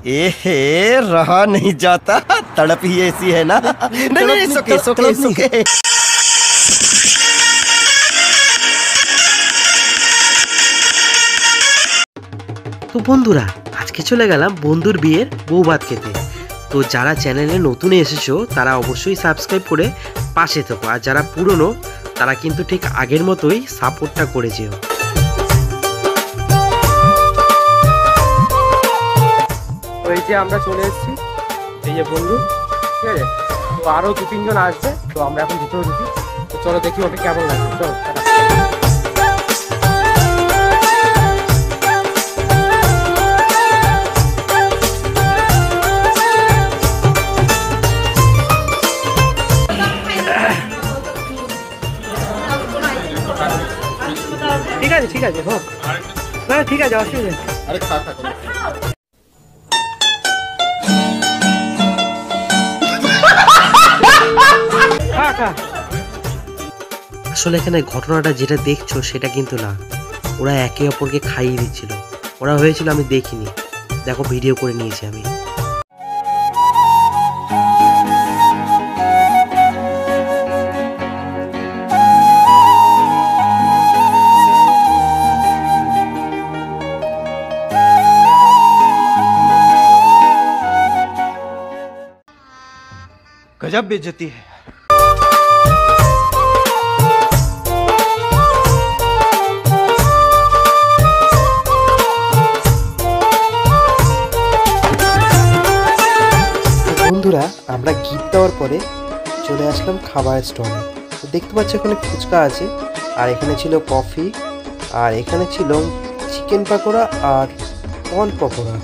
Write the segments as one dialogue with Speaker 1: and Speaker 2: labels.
Speaker 1: एहे रहा नहीं जाता, तड़प ही ऐसी है ना। नहीं सोके।
Speaker 2: তো বন্ধুরা আজকে চলে গেলাম বন্ধুর বিয়ের বউ ভাত খেতে। তো যারা চ্যানেলে নতুন এসেছো তারা অবশ্যই সাবস্ক্রাইব করে পাশে থেকো, আর যারা পুরনো তারা কিন্তু ঠিক আগের মতোই সাপোর্টটা করে যেও।
Speaker 3: এই যে আমরা চলে এসেছি, এই যে বন্ধু, ঠিক আছে। তো আরো 2-3 জন আসবে, তো আমরা এখন ভিতরে ঢুকি। তো চলো দেখি ওকে কেমন লাগছে। চলো ঠিক আছে হোক না, ঠিক আছে, অসুবিধা নেই। আরে খা
Speaker 2: আসলে এখানে ঘটনাটা যেটা দেখছো সেটা কিন্তু না, ওরা একে অপরকে খাইয়ে দিচ্ছিল। ওরা হয়েছিল আমি দেখিনি, দেখো ভিডিও করে নিয়েছি আমি।
Speaker 1: गजब बेइज्जती है।
Speaker 2: বন্ধুরা আমরা গিফট দেওয়ার পরে চলে আসলাম খাবারের স্টলে। তো দেখতে পাচ্ছ এখানে ফুচকা আছে, আর এখানে ছিল কফি, আর এখানে ছিল চিকেন পাকোড়া আর কর্ন পকোড়া।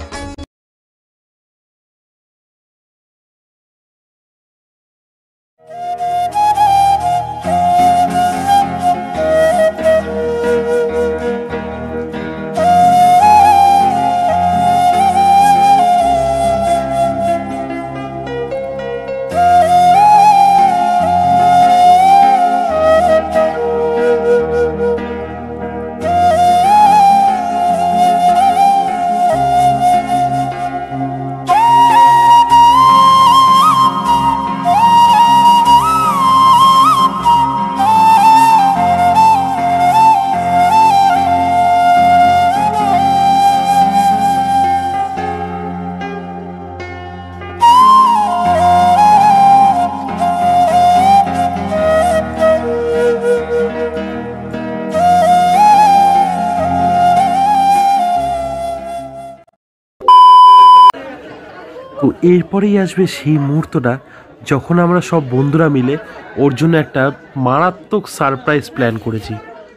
Speaker 4: তো এরপরেই আসবে সেই মুহূর্তটা যখন আমরা সব বন্ধুরা মিলে ওর জন্য একটা মারাত্মক সারপ্রাইজ প্ল্যান করেছি।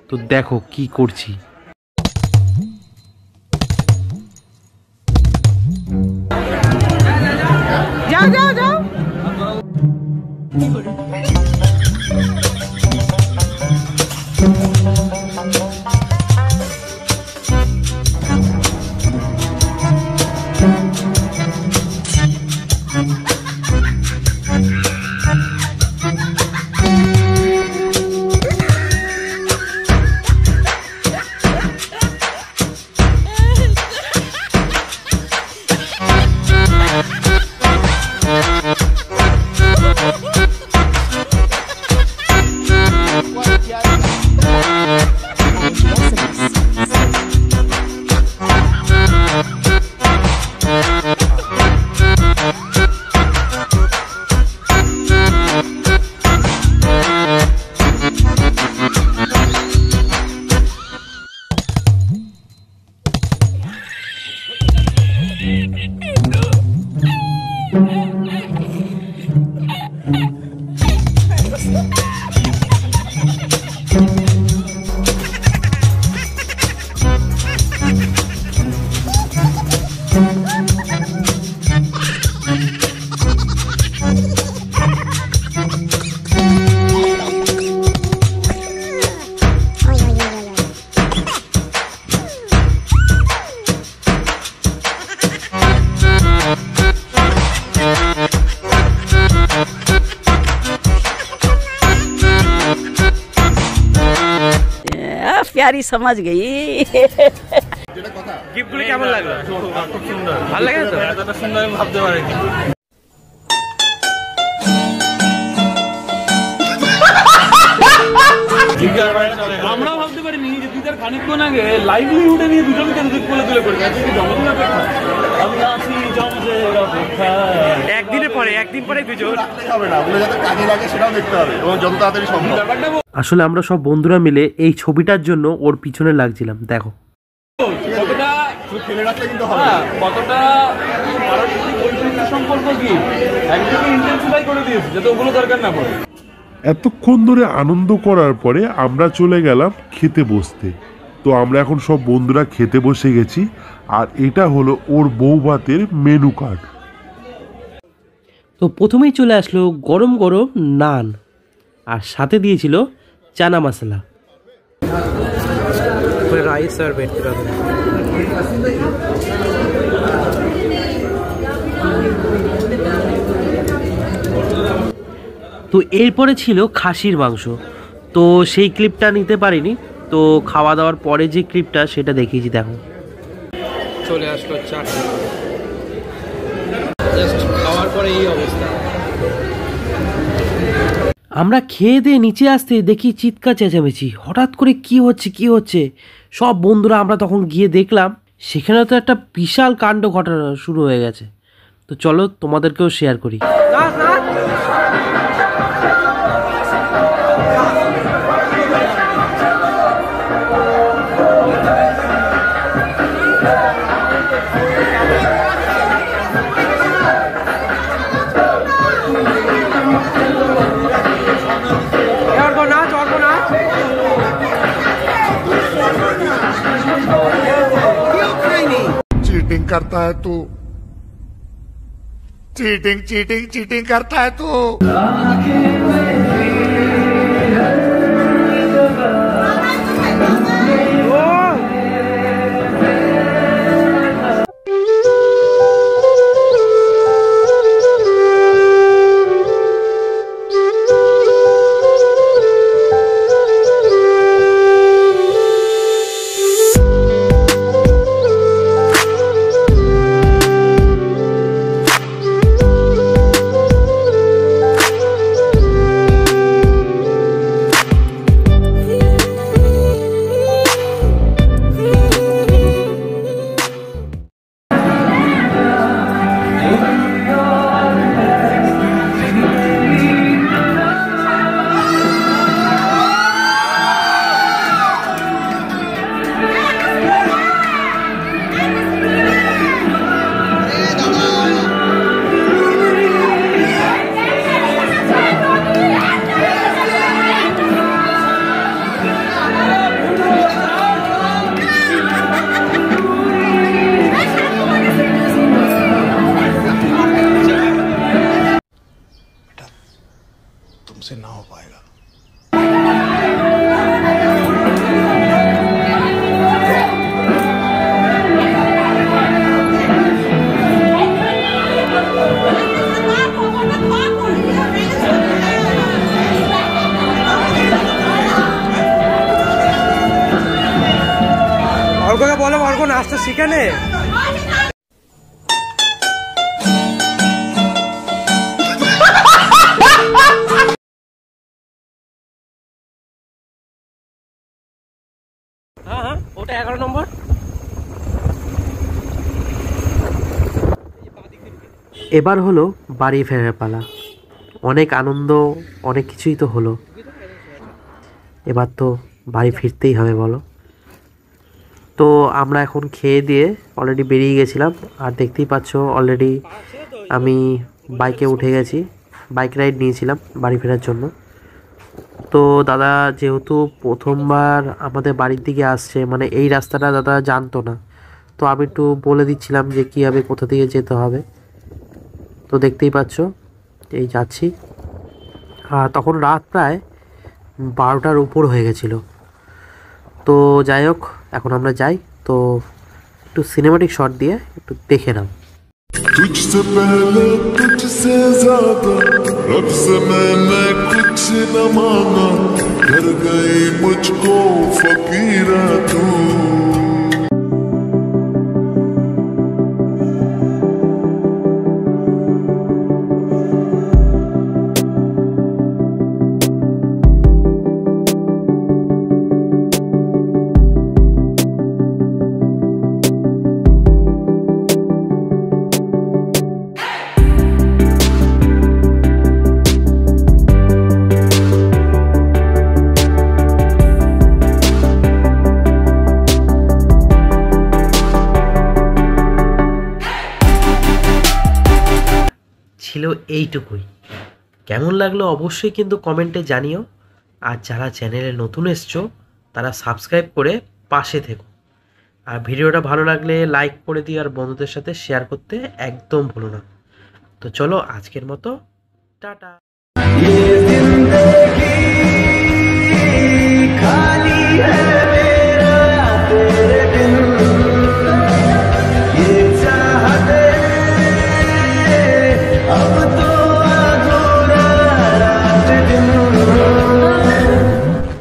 Speaker 4: তো দেখো কি করছি।
Speaker 3: যাও
Speaker 5: प्यारी समझ गई।
Speaker 3: গিফটগুলো কেমন লাগলো? ভালো লাগে তো?
Speaker 5: এতটা সুন্দর আমি ভাবতে পারিনি। আমরাও ভাবতে পারিনি যে তুই তার খানিকক্ষণ আগে লাইভলিহুডে নিয়ে দুজনকে কোলে তুলে পড়ে গেছে। জমজমের অপেক্ষা, আমি আছি জমজের অপেক্ষায়।
Speaker 3: একদিন পরে দুজন
Speaker 1: হবে না, ওগুলো যাতে কাজে লাগে সেটাও দেখতে হবে এবং যত তাড়াতাড়ি সম্ভব।
Speaker 4: আসলে আমরা সব বন্ধুরা মিলে এই ছবিটার জন্য ওর পিছনে লাগছিলাম। দেখো
Speaker 5: কতটা
Speaker 1: ফেলে রাখলে কিন্তু হবে না।
Speaker 5: কতটা পারস্পরিক বৈষয়িক সম্পর্ক কি একদিকে ইন্টেন্সিফাই করে দিয়েছে যাতে ওগুলো দরকার না পড়ে।
Speaker 6: এতক্ষণ ধরে আনন্দ করার পরে আমরা চলে গেলাম খেতে বসতে। তো আমরা এখন সব বন্ধুরা খেতে বসে গেছি, আর এটা হলো ওর বউ ভাতের মেনু কার্ড।
Speaker 2: তো প্রথমেই চলে আসলো গরম গরম নান, আর সাথে দিয়েছিল চানা মশলা।
Speaker 3: রাইস আর বেড
Speaker 2: তো এরপরে ছিল খাসির মাংস। তো সেই ক্লিপটা নিতে পারিনি, তো খাওয়া দাওয়ার পরে যে ক্লিপটা সেটা দেখিয়েছি। দেখো
Speaker 3: চলে আসলো চাটনি, জাস্ট খাওয়ার পরে এই অবস্থা।
Speaker 2: আমরা খেয়ে দিয়ে নিচে আসতে দেখি চিৎকার চেঁচামেচি, হঠাৎ করে কি হচ্ছে সব বন্ধুরা আমরা তখন গিয়ে দেখলাম সেখানে তো একটা বিশাল কাণ্ড ঘটনা শুরু হয়ে গেছে। তো চলো তোমাদেরকেও শেয়ার করি।
Speaker 7: चीटिंग करता है तू, चीटिंग चीटिंग चीटिंग करता है तू। तुमसे ना हो पाएगा।
Speaker 3: অর্ককে বলো, অর্ক নাচটা শিখে নে। হ্যাঁ, ওটা 11 নম্বর।
Speaker 2: এবার হলো বাড়ি ফেরার পালা। অনেক আনন্দ, অনেক কিছুই তো হলো, এবার তো বাড়ি ফিরতেই হবে বলো। তো আমরা এখন খেয়ে দিয়ে অলরেডি বেরিয়ে গেছিলাম, আর দেখতেই পাচ্ছ অলরেডি আমি বাইকে উঠে গেছি। বাইক রাইড নিয়েছিলাম বাড়ি ফেরার জন্য। তো দাদা যেহেতু প্রথমবার আমাদের বাড়ির দিকে আসছে, মানে এই রাস্তাটা দাদা জানতো না, তো আমি একটু বলে দিচ্ছিলাম যে কীভাবে কোথা দিয়ে যেতে হবে। তো দেখতেই পাচ্ছ এই যাচ্ছি, আর তখন রাত প্রায় 12টার উপর হয়ে গেছিলো। তো যাই হোক, এখন আমরা যাই। তো একটু সিনেমাটিক শট দিয়ে একটু দেখে নাও।
Speaker 7: तुझसे पहले तुझसे ज्यादा रब से मैंने कुछ न मांगा, कर गई मुझको फकीरा तू।
Speaker 2: ছিল এইটুকুই। কেমন লাগলো অবশ্যই কিন্তু কমেন্টে জানিও। আর যারা চ্যানেলে নতুন এসছো তারা সাবস্ক্রাইব করে পাশে থেকো। আর ভিডিওটা ভালো লাগলে লাইক করে দিও, আর বন্ধুদের সাথে শেয়ার করতে একদম ভুলো না। তো চলো আজকের মতো টাটা।